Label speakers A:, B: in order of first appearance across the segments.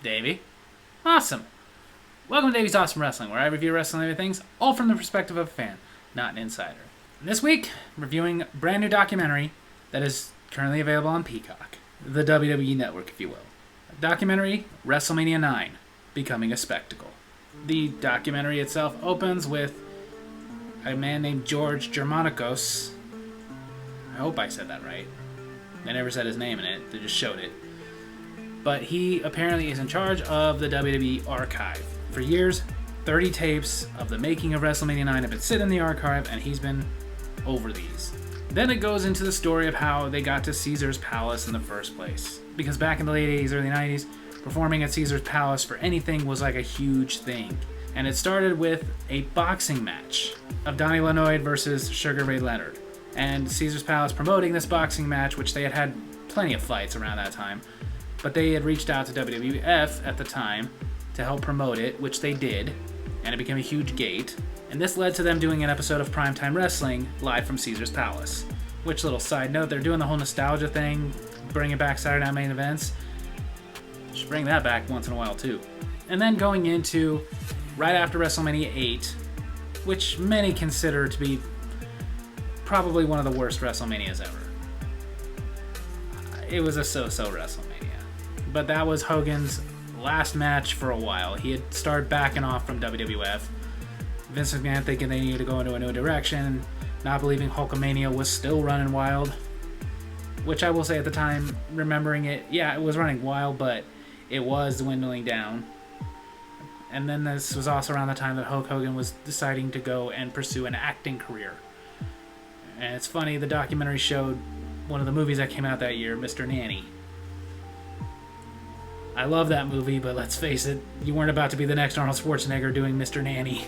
A: Davy. Awesome. Welcome to Davy's Awesome Wrestling, where I review wrestling things, all from the perspective of a fan, not an insider. This week, reviewing a brand new documentary that is currently available on Peacock, the WWE Network, if you will. Documentary, WrestleMania 9, Becoming a Spectacle. The documentary itself opens with a man named George Germanicos. I hope I said that right. They never said his name in it, they just showed it. But he apparently is in charge of the WWE archive. For years, 30 tapes of the making of WrestleMania 9 have been sitting in the archive, and he's been over these. Then it goes into the story of how they got to Caesar's Palace in the first place. Because back in the late 80s, early 90s, performing at Caesar's Palace for anything was like a huge thing. And it started with a boxing match of Donnie Lanois versus Sugar Ray Leonard. And Caesar's Palace promoting this boxing match, which they had had plenty of fights around that time. But they had reached out to WWF at the time to help promote it, which they did, and it became a huge gate. And this led to them doing an episode of Primetime Wrestling live from Caesar's Palace. Which, little side note, they're doing the whole nostalgia thing, bringing back Saturday Night Main Events. Should bring that back once in a while, too. And then going into, right after WrestleMania 8, which many consider to be probably one of the worst WrestleManias ever. It was a so-so WrestleMania. But that was Hogan's last match for a while. He had started backing off from WWF. Vince McMahon thinking they needed to go into a new direction, not believing Hulkamania was still running wild. Which I will say at the time, remembering it, yeah, it was running wild, but it was dwindling down. And then this was also around the time that Hulk Hogan was deciding to go and pursue an acting career. And it's funny, the documentary showed one of the movies that came out that year, Mr. Nanny. I love that movie, but let's face it, you weren't about to be the next Arnold Schwarzenegger doing Mr. Nanny.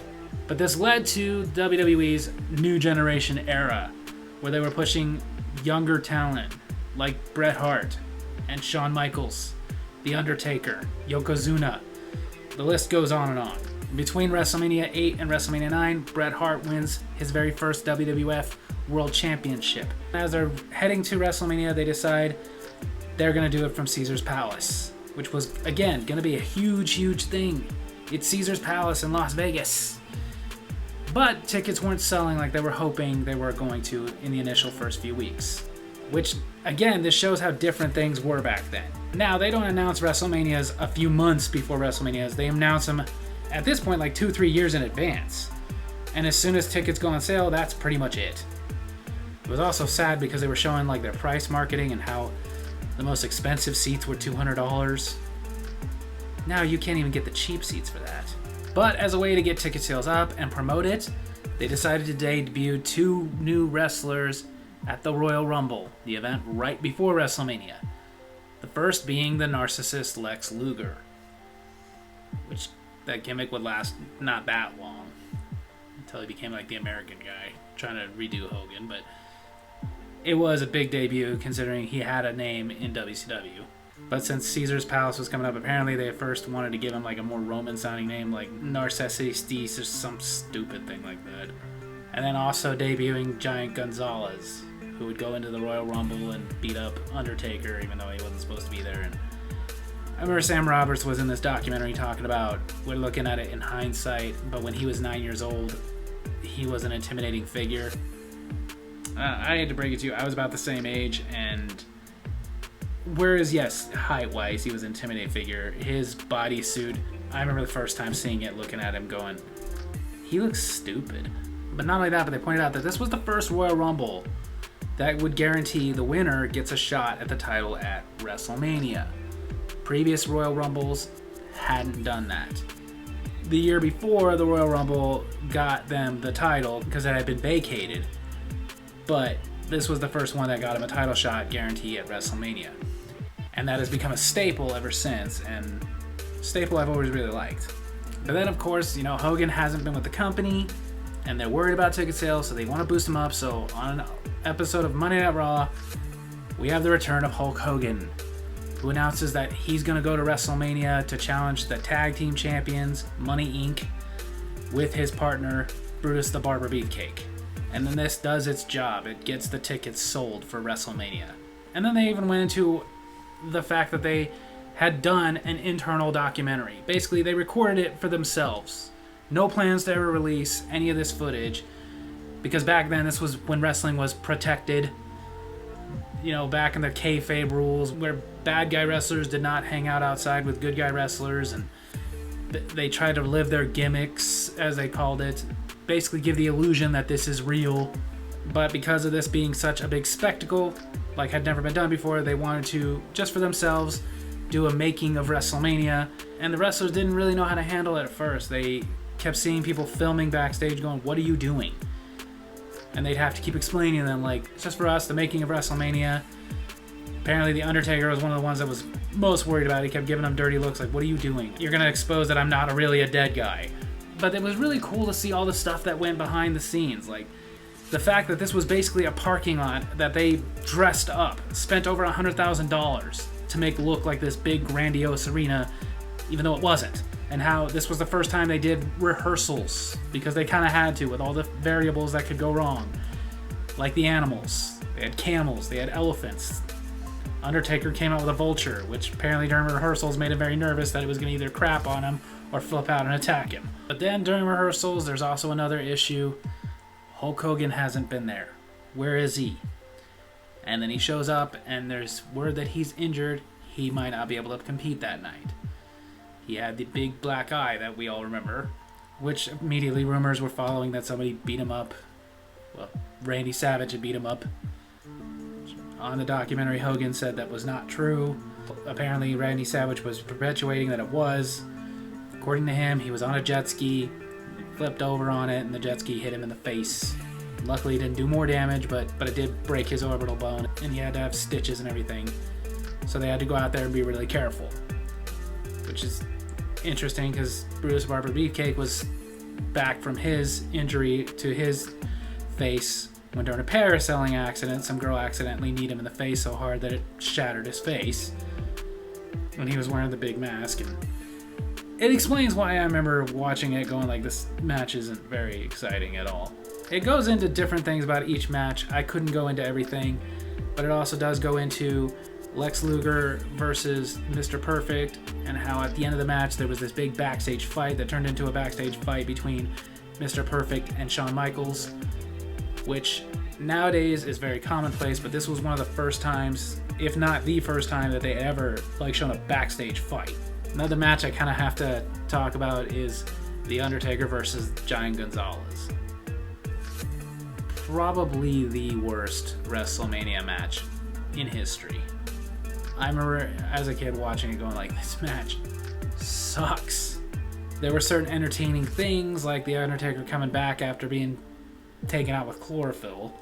A: But this led to WWE's New Generation era, where they were pushing younger talent like Bret Hart and Shawn Michaels, The Undertaker, Yokozuna. The list goes on and on. Between WrestleMania 8 and WrestleMania 9, Bret Hart wins his very first WWF World Championship. As they're heading to WrestleMania, they decide they're going to do it from Caesar's Palace, which was, again, going to be a huge, huge thing. It's Caesar's Palace in Las Vegas. But tickets weren't selling like they were hoping they were going to in the initial first few weeks. Which, again, this shows how different things were back then. Now, they don't announce WrestleManias a few months before WrestleManias. They announce them, at this point, like 2-3 years in advance. And as soon as tickets go on sale, that's pretty much it. It was also sad because they were showing like their price marketing and how the most expensive seats were $200. Now you can't even get the cheap seats for that. But as a way to get ticket sales up and promote it, they decided to debut 2 new wrestlers at the Royal Rumble, the event right before WrestleMania. The first being the narcissist Lex Luger, which that gimmick would last not that long until he became like the American guy trying to redo Hogan, but it was a big debut considering he had a name in WCW. But since Caesar's Palace was coming up, apparently they first wanted to give him like a more Roman sounding name like Narcissus or some stupid thing like that. And then also debuting Giant Gonzalez, who would go into the Royal Rumble and beat up Undertaker even though he wasn't supposed to be there. And I remember Sam Roberts was in this documentary talking about, we're looking at it in hindsight, but when he was 9 years old, he was an intimidating figure. I hate to break it to you, I was about the same age, and whereas, yes, height-wise, he was an intimidating figure, his bodysuit, I remember the first time seeing it, looking at him going, he looks stupid. But not only that, but they pointed out that this was the first Royal Rumble that would guarantee the winner gets a shot at the title at WrestleMania. Previous Royal Rumbles hadn't done that. The year before, the Royal Rumble got them the title because it had been vacated. But this was the first one that got him a title shot guarantee at WrestleMania. And that has become a staple ever since, and staple I've always really liked. But then, of course, you know, Hogan hasn't been with the company, and they're worried about ticket sales, so they want to boost him up. So on an episode of Monday Night Raw, we have the return of Hulk Hogan, who announces that he's going to go to WrestleMania to challenge the tag team champions, Money Inc., with his partner, Brutus the Barber Beefcake. And then this does its job. It gets the tickets sold for WrestleMania. And then they even went into the fact that they had done an internal documentary. Basically, they recorded it for themselves. No plans to ever release any of this footage, because back then this was when wrestling was protected. Back in the kayfabe rules, where bad guy wrestlers did not hang out outside with good guy wrestlers, and they tried to live their gimmicks, as they called it, basically give the illusion that this is real. But because of this being such a big spectacle, like had never been done before, they wanted to, just for themselves, do a making of WrestleMania, and the wrestlers didn't really know how to handle it at first. They kept seeing people filming backstage going, "What are you doing?" And they'd have to keep explaining to them, like, it's just for us, the making of WrestleMania. Apparently The Undertaker was one of the ones that was most worried about it. He kept giving them dirty looks, like, "What are you doing? You're going to expose that I'm not really a dead guy." But it was really cool to see all the stuff that went behind the scenes. Like, the fact that this was basically a parking lot that they dressed up, spent over $100,000 to make look like this big, grandiose arena, even though it wasn't. And how this was the first time they did rehearsals, because they kind of had to, with all the variables that could go wrong. Like the animals. They had camels, they had elephants. Undertaker came out with a vulture, which apparently during rehearsals made him very nervous that it was going to either crap on him or flip out and attack him. But then during rehearsals, there's also another issue. Hulk Hogan hasn't been there. Where is he? And then he shows up, and there's word that he's injured. He might not be able to compete that night. He had the big black eye that we all remember, which immediately rumors were following that somebody beat him up. Well, Randy Savage had beat him up. On the documentary, Hogan said that was not true. Apparently, Randy Savage was perpetuating that it was. According to him, he was on a jet ski, flipped over on it, and the jet ski hit him in the face. Luckily, it didn't do more damage, but it did break his orbital bone, and he had to have stitches and everything. So they had to go out there and be really careful. Which is interesting, because Brutus Barber Beefcake was back from his injury to his face when during a parasailing accident, some girl accidentally kneed him in the face so hard that it shattered his face when he was wearing the big mask. And it explains why I remember watching it going like, this match isn't very exciting at all. It goes into different things about each match. I couldn't go into everything, but it also does go into Lex Luger versus Mr. Perfect, and how at the end of the match there was this big backstage fight that turned into a backstage fight between Mr. Perfect and Shawn Michaels, which nowadays is very commonplace, but this was one of the first times, if not the first time, that they ever shown a backstage fight. Another match I kind of have to talk about is The Undertaker versus Giant Gonzalez. Probably the worst WrestleMania match in history. I remember as a kid watching it going like, this match sucks. There were certain entertaining things, like The Undertaker coming back after being taken out with chlorophyll,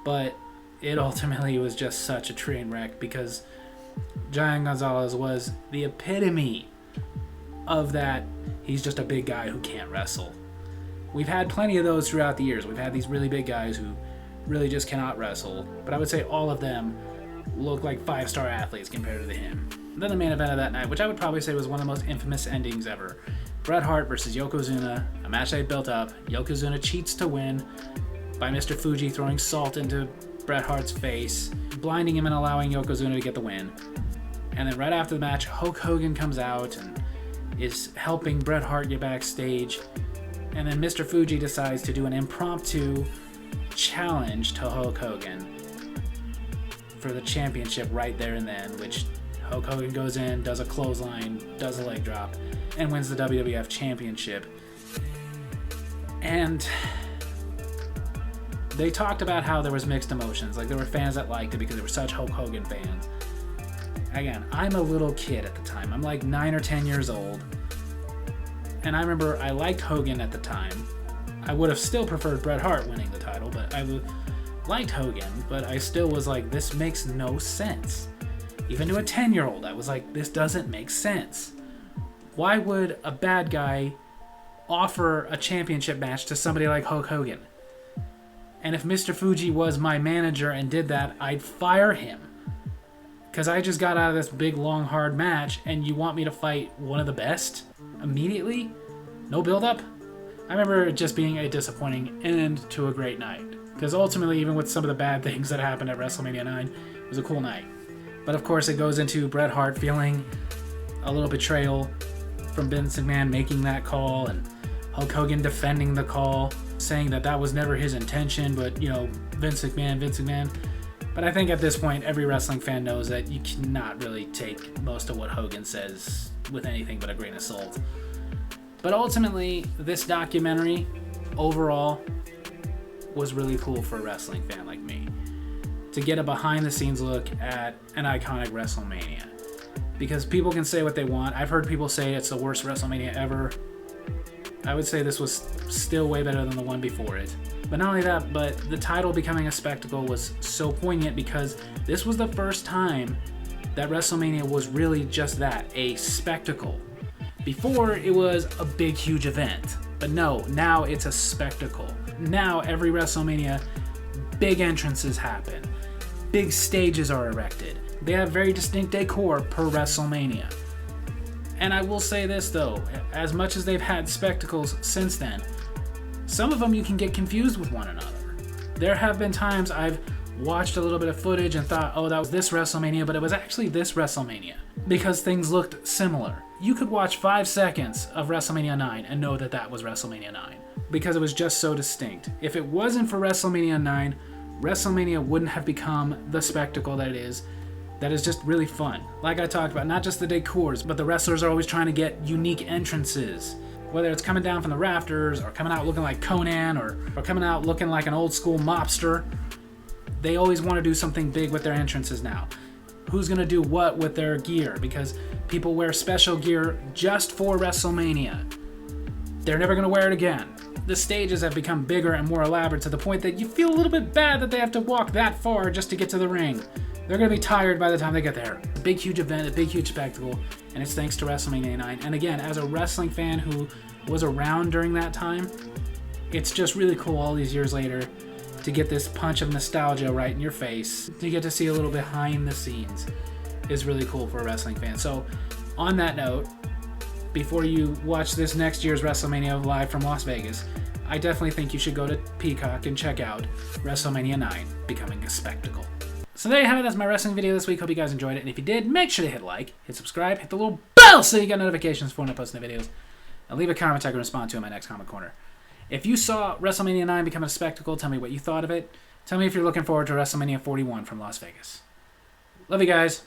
A: but it ultimately was just such a train wreck, because Giant Gonzalez was the epitome of that. He's just a big guy who can't wrestle. We've had plenty of those throughout the years. We've had these really big guys who really just cannot wrestle, but I would say all of them look like 5-star athletes compared to him. And then the main event of that night, which I would probably say was one of the most infamous endings ever. Bret Hart versus Yokozuna, a match they built up. Yokozuna cheats to win by Mr. Fuji throwing salt into Bret Hart's face, blinding him and allowing Yokozuna to get the win. And then right after the match, Hulk Hogan comes out and is helping Bret Hart get backstage. And then Mr. Fuji decides to do an impromptu challenge to Hulk Hogan for the championship right there and then, which Hulk Hogan goes in, does a clothesline, does a leg drop, and wins the WWF Championship. And they talked about how there was mixed emotions. Like, there were fans that liked it because they were such Hulk Hogan fans. Again, I'm a little kid at the time. I'm like 9 or 10 years old. And I remember I liked Hogan at the time. I would have still preferred Bret Hart winning the title, but I liked Hogan, but I still was like, this makes no sense. Even to a 10-year-old, I was like, this doesn't make sense. Why would a bad guy offer a championship match to somebody like Hulk Hogan? And if Mr. Fuji was my manager and did that, I'd fire him. Because I just got out of this big, long, hard match, and you want me to fight one of the best immediately? No build-up? I remember it just being a disappointing end to a great night. Because ultimately, even with some of the bad things that happened at WrestleMania 9, it was a cool night. But of course, it goes into Bret Hart feeling a little betrayal from Vince McMahon making that call, and Hulk Hogan defending the call, saying that that was never his intention, but, you know, Vince McMahon. But I think at this point, every wrestling fan knows that you cannot really take most of what Hogan says with anything but a grain of salt. But ultimately, this documentary, overall, was really cool for a wrestling fan like me. To get a behind-the-scenes look at an iconic WrestleMania. Because people can say what they want. I've heard people say it's the worst WrestleMania ever. I would say this was still way better than the one before it. But not only that, but the title becoming a spectacle was so poignant because this was the first time that WrestleMania was really just that, a spectacle. Before, it was a big, huge event. But no, now it's a spectacle. Now, every WrestleMania, big entrances happen. Big stages are erected. They have very distinct decor per WrestleMania. And I will say this though, as much as they've had spectacles since then, some of them you can get confused with one another. There have been times I've watched a little bit of footage and thought, oh, that was this WrestleMania, but it was actually this WrestleMania, because things looked similar. You could watch 5 seconds of WrestleMania 9 and know that that was WrestleMania 9, because it was just so distinct. If it wasn't for WrestleMania 9, WrestleMania wouldn't have become the spectacle that it is. That is just really fun. Like I talked about, not just the decors, but the wrestlers are always trying to get unique entrances. Whether it's coming down from the rafters, or coming out looking like Conan, or coming out looking like an old school mobster. They always want to do something big with their entrances now. Who's going to do what with their gear? Because people wear special gear just for WrestleMania. They're never going to wear it again. The stages have become bigger and more elaborate to the point that you feel a little bit bad that they have to walk that far just to get to the ring. They're going to be tired by the time they get there. A big, huge event, a big, huge spectacle, and it's thanks to WrestleMania 9. And again, as a wrestling fan who was around during that time, it's just really cool all these years later to get this punch of nostalgia right in your face. To get to see a little behind the scenes is really cool for a wrestling fan. So, on that note, before you watch this next year's WrestleMania live from Las Vegas, I definitely think you should go to Peacock and check out WrestleMania 9 Becoming a Spectacle. So there you have it. That's my wrestling video this week. Hope you guys enjoyed it. And if you did, make sure to hit like, hit subscribe, hit the little bell so you get notifications for when I post new videos. And leave a comment I can respond to in my next comment corner. If you saw WrestleMania 9 become a spectacle, tell me what you thought of it. Tell me if you're looking forward to WrestleMania 41 from Las Vegas. Love you guys.